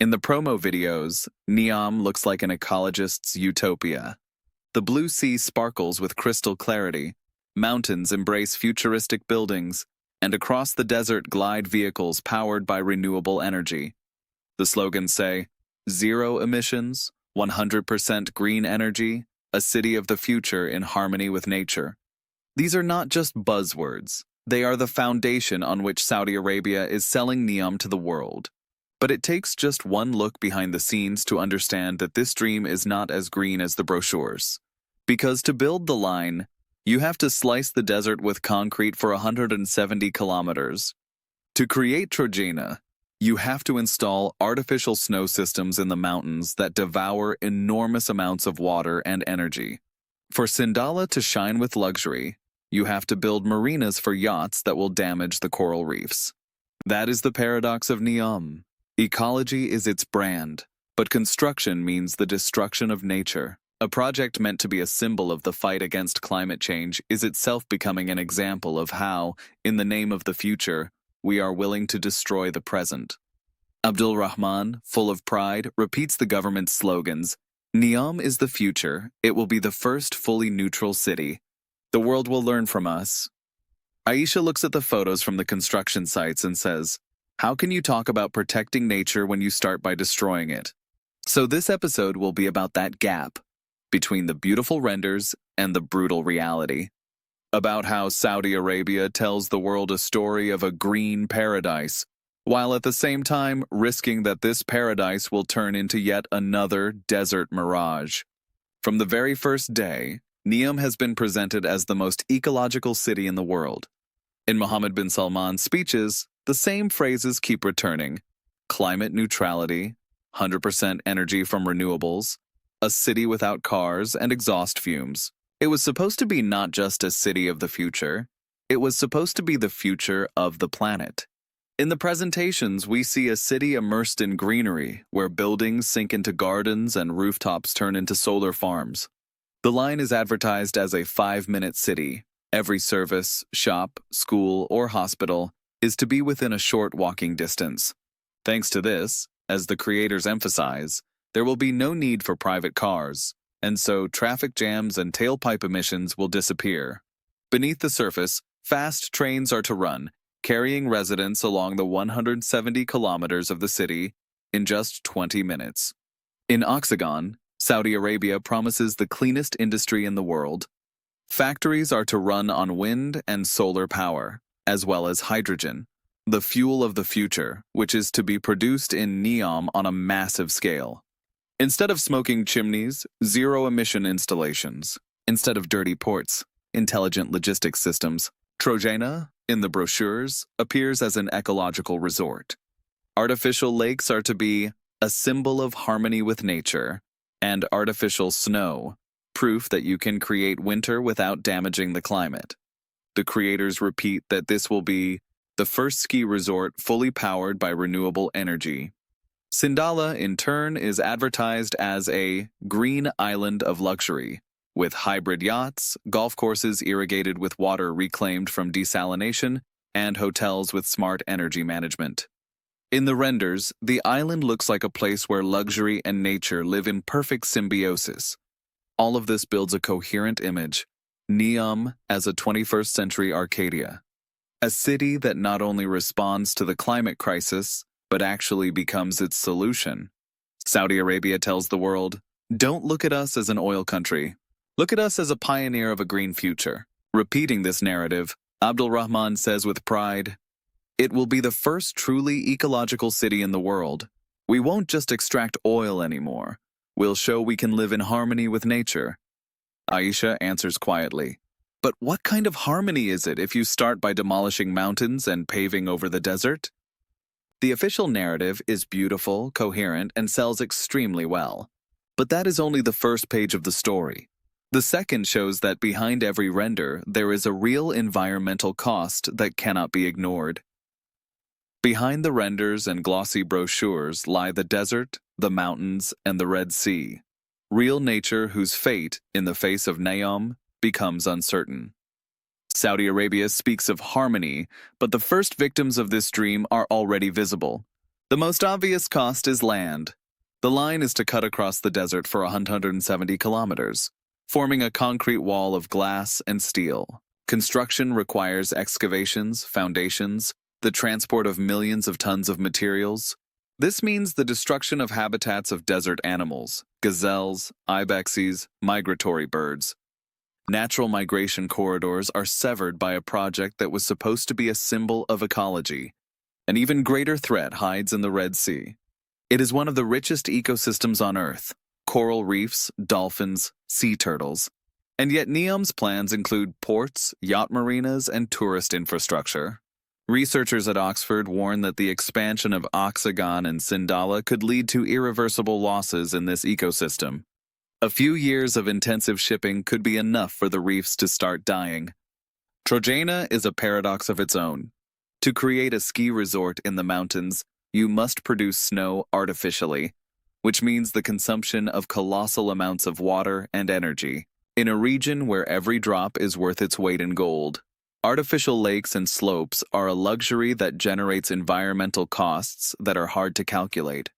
In the promo videos, NEOM looks like an ecologist's utopia. The blue sea sparkles with crystal clarity, mountains embrace futuristic buildings, and across the desert glide vehicles powered by renewable energy. The slogans say, "Zero emissions, 100% green energy, a city of the future in harmony with nature." These are not just buzzwords. They are the foundation on which Saudi Arabia is selling NEOM to the world. But it takes just one look behind the scenes to understand that this dream is not as green as the brochures. Because to build the line, you have to slice the desert with concrete for 170 kilometers. To create Trojena, you have to install artificial snow systems in the mountains that devour enormous amounts of water and energy. For Sindala to shine with luxury, you have to build marinas for yachts that will damage the coral reefs. That is the paradox of NEOM. Ecology is its brand, but construction means the destruction of nature. A project meant to be a symbol of the fight against climate change is itself becoming an example of how, in the name of the future, we are willing to destroy the present. Abdul Rahman, full of pride, repeats the government's slogans. NEOM is the future. It will be the first fully neutral city. The world will learn from us. Aisha looks at the photos from the construction sites and says, "How can you talk about protecting nature when you start by destroying it?" So this episode will be about that gap between the beautiful renders and the brutal reality. About how Saudi Arabia tells the world a story of a green paradise, while at the same time risking that this paradise will turn into yet another desert mirage. From the very first day, NEOM has been presented as the most ecological city in the world. In Mohammed bin Salman's speeches, the same phrases keep returning: climate neutrality, 100% energy from renewables, a city without cars and exhaust fumes. It was supposed to be not just a city of the future, it was supposed to be the future of the planet. In the presentations, we see a city immersed in greenery, where buildings sink into gardens and rooftops turn into solar farms. The line is advertised as a 5-minute city. Every service, shop, school, or hospital is to be within a short walking distance. Thanks to this, as the creators emphasize, there will be no need for private cars, and so traffic jams and tailpipe emissions will disappear. Beneath the surface, fast trains are to run, carrying residents along the 170 kilometers of the city in just 20 minutes. In Oxagon, Saudi Arabia promises the cleanest industry in the world. Factories are to run on wind and solar power, as well as hydrogen, the fuel of the future, which is to be produced in NEOM on a massive scale. Instead of smoking chimneys, zero-emission installations. Instead of dirty ports, intelligent logistics systems. Trojena, in the brochures, appears as an ecological resort. Artificial lakes are to be a symbol of harmony with nature, and artificial snow, proof that you can create winter without damaging the climate. The creators repeat that this will be the first ski resort fully powered by renewable energy. Sindala, in turn, is advertised as a green island of luxury, with hybrid yachts, golf courses irrigated with water reclaimed from desalination, and hotels with smart energy management. In the renders, the island looks like a place where luxury and nature live in perfect symbiosis. All of this builds a coherent image. NEOM as a 21st century Arcadia. A city that not only responds to the climate crisis, but actually becomes its solution. Saudi Arabia tells the world, "Don't look at us as an oil country. Look at us as a pioneer of a green future." Repeating this narrative, Abdul Rahman says with pride, "It will be the first truly ecological city in the world. We won't just extract oil anymore. We'll show we can live in harmony with nature." Aisha answers quietly, "But what kind of harmony is it if you start by demolishing mountains and paving over the desert?" The official narrative is beautiful, coherent, and sells extremely well. But that is only the first page of the story. The second shows that behind every render, there is a real environmental cost that cannot be ignored. Behind the renders and glossy brochures lie the desert, the mountains, and the Red Sea. Real nature whose fate, in the face of NEOM, becomes uncertain. Saudi Arabia speaks of harmony, but the first victims of this dream are already visible. The most obvious cost is land. The line is to cut across the desert for 170 kilometers, forming a concrete wall of glass and steel. Construction requires excavations, foundations, the transport of millions of tons of materials. This means the destruction of habitats of desert animals, gazelles, ibexes, migratory birds. Natural migration corridors are severed by a project that was supposed to be a symbol of ecology. An even greater threat hides in the Red Sea. It is one of the richest ecosystems on Earth: coral reefs, dolphins, sea turtles. And yet NEOM's plans include ports, yacht marinas, and tourist infrastructure. Researchers at Oxford warn that the expansion of Oxagon and Sindala could lead to irreversible losses in this ecosystem. A few years of intensive shipping could be enough for the reefs to start dying. Trojana is a paradox of its own. To create a ski resort in the mountains, you must produce snow artificially, which means the consumption of colossal amounts of water and energy. In a region where every drop is worth its weight in gold, artificial lakes and slopes are a luxury that generates environmental costs that are hard to calculate.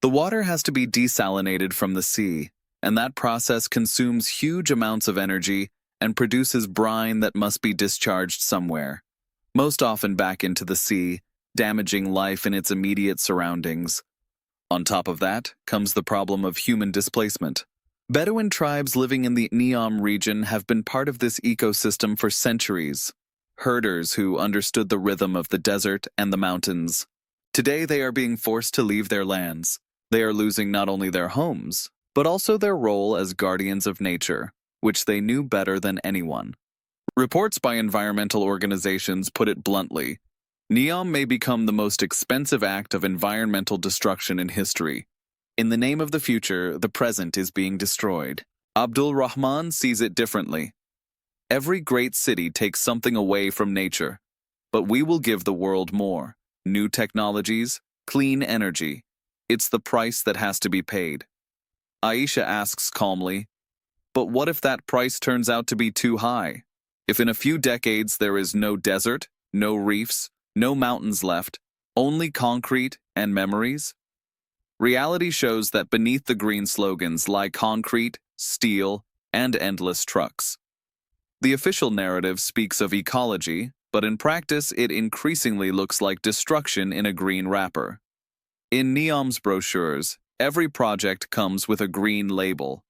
The water has to be desalinated from the sea, and that process consumes huge amounts of energy and produces brine that must be discharged somewhere, most often back into the sea, damaging life in its immediate surroundings. On top of that comes the problem of human displacement. Bedouin tribes living in the NEOM region have been part of this ecosystem for centuries. Herders who understood the rhythm of the desert and the mountains. Today they are being forced to leave their lands. They are losing not only their homes, but also their role as guardians of nature, which they knew better than anyone. Reports by environmental organizations put it bluntly: NEOM may become the most expensive act of environmental destruction in history. In the name of the future, the present is being destroyed. Abdul Rahman sees it differently. Every great city takes something away from nature, but we will give the world more: new technologies, clean energy. It's the price that has to be paid. Aisha asks calmly, but what if that price turns out to be too high? If in a few decades there is no desert, no reefs, no mountains left, only concrete and memories? Reality shows that beneath the green slogans lie concrete, steel, and endless trucks. The official narrative speaks of ecology, but in practice it increasingly looks like destruction in a green wrapper. In NEOM's brochures, every project comes with a green label.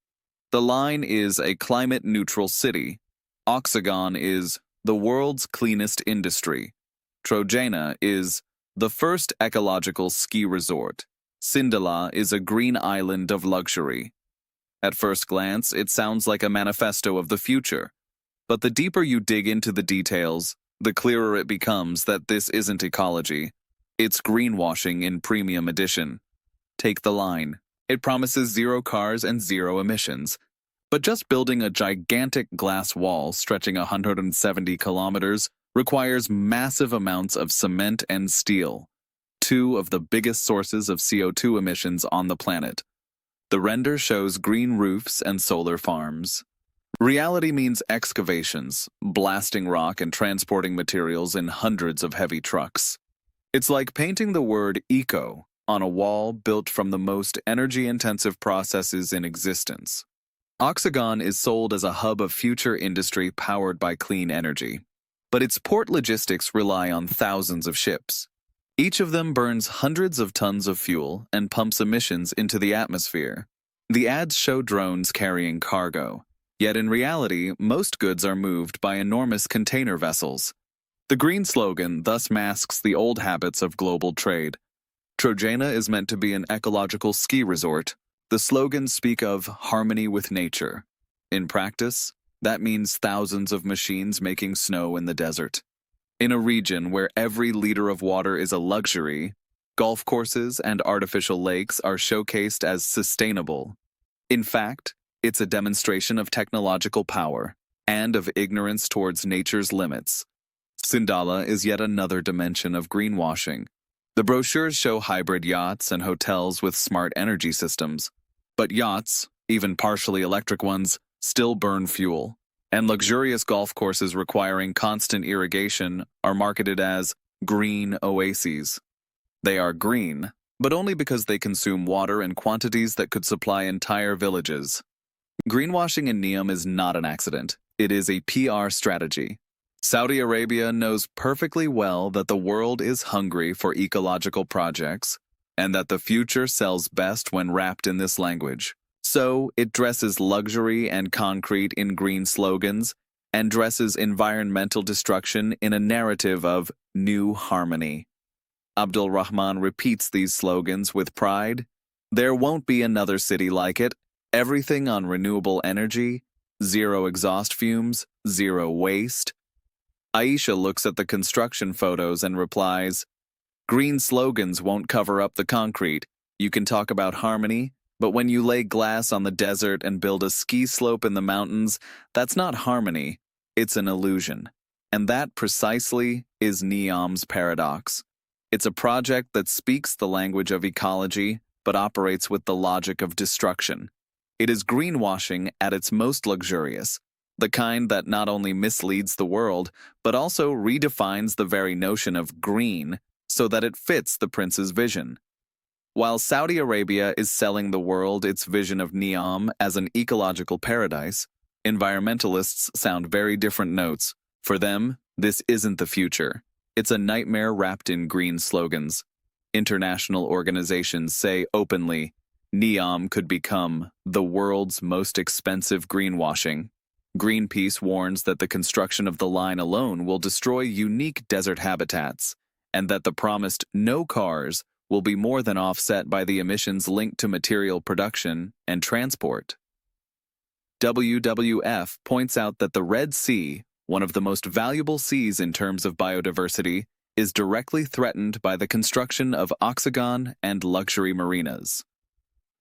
The line is a climate-neutral city. Oxagon is the world's cleanest industry. Trojana is the first ecological ski resort. Sindala is a green island of luxury. At first glance, it sounds like a manifesto of the future. But the deeper you dig into the details, the clearer it becomes that this isn't ecology. It's greenwashing in premium edition. Take the line. It promises zero cars and zero emissions. But just building a gigantic glass wall stretching 170 kilometers requires massive amounts of cement and steel, two of the biggest sources of CO2 emissions on the planet. The render shows green roofs and solar farms. Reality means excavations, blasting rock and transporting materials in hundreds of heavy trucks. It's like painting the word eco on a wall built from the most energy-intensive processes in existence. Oxagon is sold as a hub of future industry powered by clean energy. But its port logistics rely on thousands of ships. Each of them burns hundreds of tons of fuel and pumps emissions into the atmosphere. The ads show drones carrying cargo, yet in reality, most goods are moved by enormous container vessels. The green slogan thus masks the old habits of global trade. Trojana is meant to be an ecological ski resort. The slogans speak of harmony with nature. In practice, that means thousands of machines making snow in the desert. In a region where every liter of water is a luxury, golf courses and artificial lakes are showcased as sustainable. In fact, it's a demonstration of technological power and of ignorance towards nature's limits. Sindala is yet another dimension of greenwashing. The brochures show hybrid yachts and hotels with smart energy systems. But yachts, even partially electric ones, still burn fuel, and luxurious golf courses requiring constant irrigation are marketed as green oases. They are green, but only because they consume water in quantities that could supply entire villages. Greenwashing in NEOM is not an accident. It is a PR strategy. Saudi Arabia knows perfectly well that the world is hungry for ecological projects and that the future sells best when wrapped in this language. So, it dresses luxury and concrete in green slogans and dresses environmental destruction in a narrative of new harmony. Abdul Rahman repeats these slogans with pride. There won't be another city like it. Everything on renewable energy, zero exhaust fumes, zero waste. Aisha looks at the construction photos and replies, "Green slogans won't cover up the concrete. You can talk about harmony, but when you lay glass on the desert and build a ski slope in the mountains, that's not harmony, it's an illusion." And that precisely is NEOM's paradox. It's a project that speaks the language of ecology, but operates with the logic of destruction. It is greenwashing at its most luxurious, the kind that not only misleads the world, but also redefines the very notion of green so that it fits the prince's vision. While Saudi Arabia is selling the world its vision of NEOM as an ecological paradise, environmentalists sound very different notes. For them, this isn't the future. It's a nightmare wrapped in green slogans. International organizations say openly, NEOM could become the world's most expensive greenwashing. Greenpeace warns that the construction of the line alone will destroy unique desert habitats, and that the promised no cars will be more than offset by the emissions linked to material production and transport. WWF points out that the Red Sea, one of the most valuable seas in terms of biodiversity, is directly threatened by the construction of octagon and luxury marinas.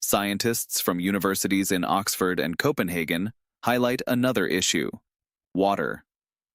Scientists from universities in Oxford and Copenhagen highlight another issue: water.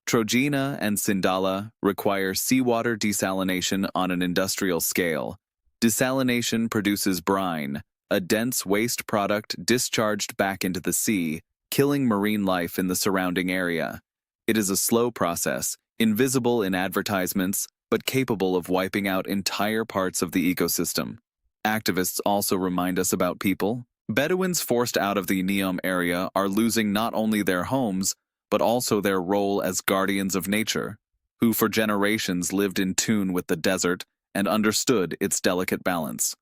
Trojena and Sindala require seawater desalination on an industrial scale. Desalination produces brine, a dense waste product discharged back into the sea, killing marine life in the surrounding area. It is a slow process, invisible in advertisements, but capable of wiping out entire parts of the ecosystem. Activists also remind us about people. Bedouins forced out of the NEOM area are losing not only their homes, but also their role as guardians of nature, who for generations lived in tune with the desert and understood its delicate balance.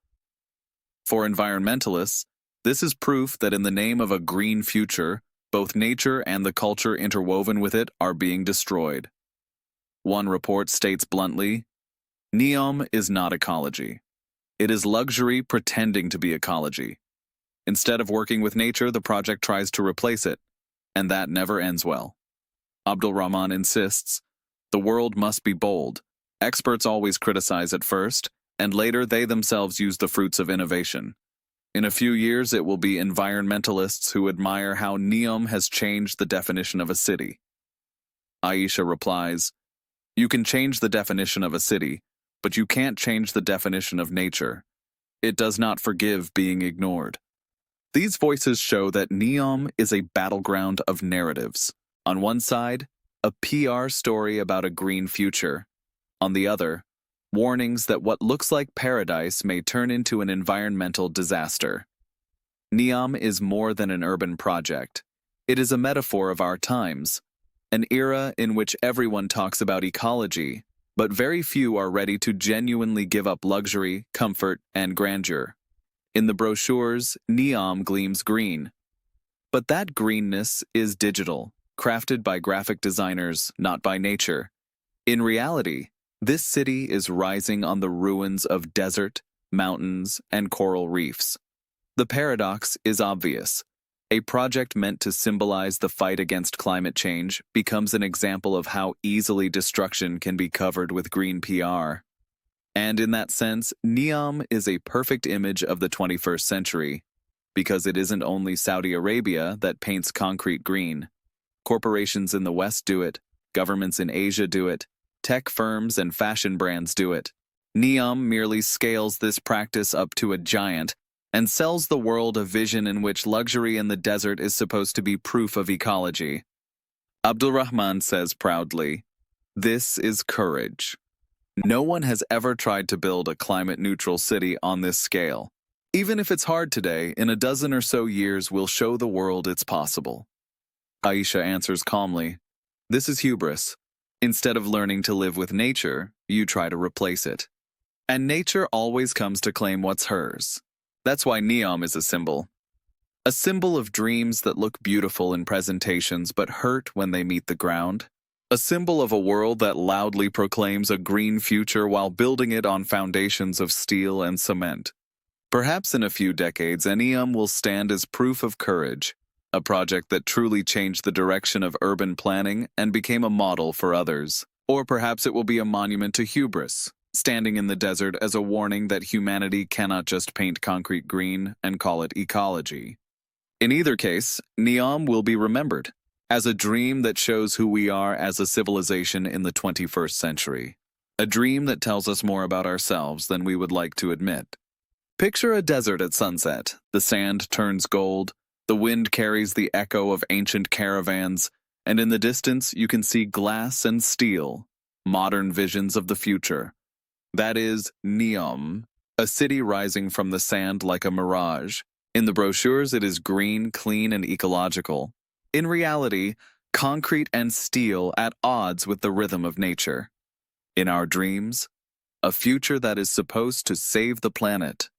For environmentalists, this is proof that in the name of a green future, both nature and the culture interwoven with it are being destroyed. One report states bluntly, NEOM is not ecology. It is luxury pretending to be ecology. Instead of working with nature, the project tries to replace it, and that never ends well. Abdul Rahman insists, the world must be bold. Experts always criticize at first, and later they themselves use the fruits of innovation. In a few years, it will be environmentalists who admire how NEOM has changed the definition of a city. Aisha replies, you can change the definition of a city, but you can't change the definition of nature. It does not forgive being ignored. These voices show that NEOM is a battleground of narratives. On one side, a PR story about a green future. On the other, warnings that what looks like paradise may turn into an environmental disaster. NEOM is more than an urban project. It is a metaphor of our times, an era in which everyone talks about ecology, but very few are ready to genuinely give up luxury, comfort, and grandeur. In the brochures, NEOM gleams green. But that greenness is digital, crafted by graphic designers, not by nature. In reality, this city is rising on the ruins of desert, mountains, and coral reefs. The paradox is obvious. A project meant to symbolize the fight against climate change becomes an example of how easily destruction can be covered with green PR. And in that sense, NEOM is a perfect image of the 21st century, because it isn't only Saudi Arabia that paints concrete green. Corporations in the West do it, governments in Asia do it, tech firms and fashion brands do it. NEOM merely scales this practice up to a giant and sells the world a vision in which luxury in the desert is supposed to be proof of ecology. Abdul Rahman says proudly, "This is courage." No one has ever tried to build a climate-neutral city on this scale. Even if it's hard today, in a dozen or so years we'll show the world it's possible. Aisha answers calmly, "This is hubris. Instead of learning to live with nature, you try to replace it. And nature always comes to claim what's hers. That's why NEOM is a symbol. A symbol of dreams that look beautiful in presentations but hurt when they meet the ground. A symbol of a world that loudly proclaims a green future while building it on foundations of steel and cement. Perhaps in a few decades, NEOM will stand as proof of courage, a project that truly changed the direction of urban planning and became a model for others. Or perhaps it will be a monument to hubris, standing in the desert as a warning that humanity cannot just paint concrete green and call it ecology. In either case, NEOM will be remembered as a dream that shows who we are as a civilization in the 21st century. A dream that tells us more about ourselves than we would like to admit. Picture a desert at sunset. The sand turns gold, the wind carries the echo of ancient caravans, and in the distance you can see glass and steel, modern visions of the future. That is NEOM, a city rising from the sand like a mirage. In the brochures it is green, clean, and ecological. In reality, concrete and steel at odds with the rhythm of nature. In our dreams, a future that is supposed to save the planet.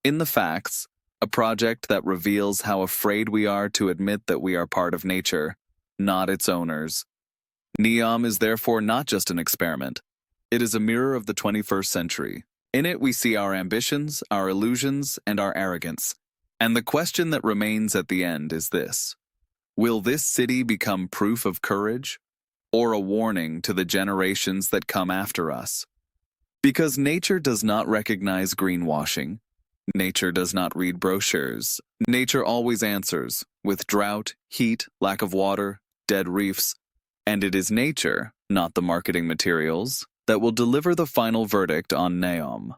In the facts, a project that reveals how afraid we are to admit that we are part of nature, not its owners. NEOM is therefore not just an experiment. It is a mirror of the 21st century. In it we see our ambitions, our illusions, and our arrogance. And the question that remains at the end is this: will this city become proof of courage, or a warning to the generations that come after us? Because nature does not recognize greenwashing. Nature does not read brochures. Nature always answers, with drought, heat, lack of water, dead reefs. And it is nature, not the marketing materials, that will deliver the final verdict on NEOM.